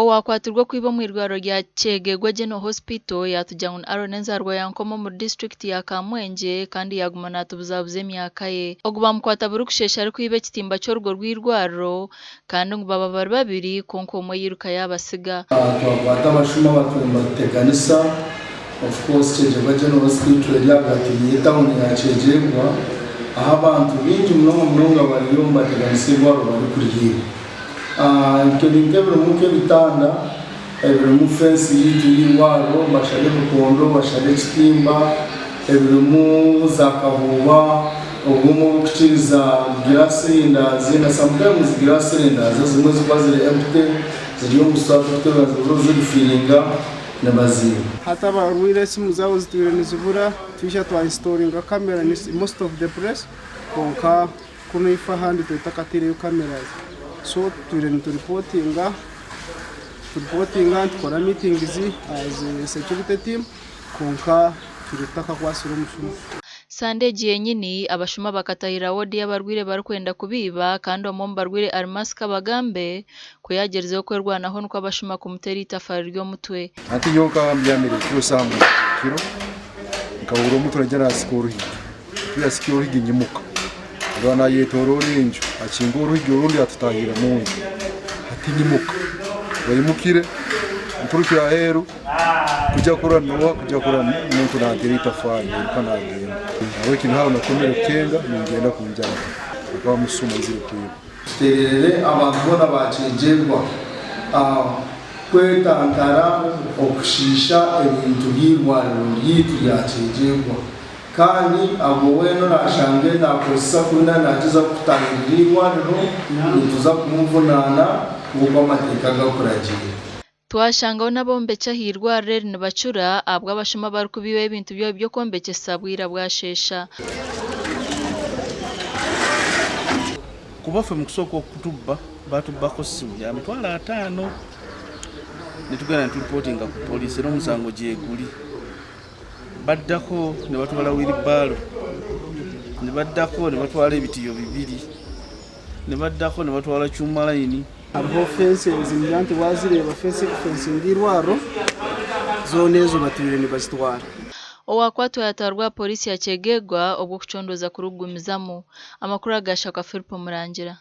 Owakwatirwa kwiba mu irwaro rya Kyegegwa General Hospital yatujyanwe aronenza rwa yankomo mu district ya Kamwenje kandi yaguma natubuzabuze emyaka ye ogu bamukwata buri kushesha ari kwiba ekitimba cy'orugo rw'irwariro kandi ngo baba bari babiri konko umwe yiruka yabasiga twakwata abashuma bateganisa of course Kyegegwa General Hospital yagatiye town ya Kyegegwa aho abantu bingi mnonga bariyo bateganisa irwaro bari kurihiba Kelinge buri bitanda buri mu fence y'irwaro bashare rukondo bashare kitimba buri mu zakahuba ubwo mu kuciza glass cylinders na sometimes glass cylinders zimwe zibazire empty ziriyo musatu twazo zirifiringa nabaziye hata barwire simu zabo zitwirene zibura twisha twa installing camera in most of the place konka kuno ifa handi tutakatire cameras so turene to reportinga tukora meetings as a security team konka turitaka kwasira umushuma Sande jenyini abashuma bakatahira wodi y'abarwire barikwenda kubiba kandi omomba barwire Armaska bagambe kuyagerezeho kwerwanaho nuko abashuma kumutera itafari ryo mutwe ati yoka ambyamire cyusamu kiro nkaburo mutwe jara sikuru ya sikuru hinyimuka Rwana yetorori injo akinguru igirundi atutahira munzu ati nyimuka bayimukire mturukira heru kujya kura muntu naterita fani kanagenda aho kintu hawo nakomere kenga ngenda kunjana akaba musuma ziri kuyiba terere abantu bona bakijegwa kwetantara okushisha ebintu by'irwariro yitu yakijegwa kandi abo weno nashange nakosa kuna nagiza kutangira irwariro nituza kumuvunana nguko amateka gakuragiye Twashangaho nabombeca hirwarire nibacura abwa abashuma bari kubiba ibintu byo kombekesa bwira bwashesha kubafe mu kusoko kutuba batubako simu ya mtwala 5 nitugana reporting ku police no musango jeguli baddako ne batwala wilibalo ne baddako ne batwala ebitiyo bibiri ne baddako ne batwala chuma line abo fence zimyanti wazireba fence ngirwaro zone ezo batirire ni bazitwara Owakwatwa yatarwa polisi ya Kyegegwa obwo kucondoza kurugumizamu amakuru agashaka Philip Murangira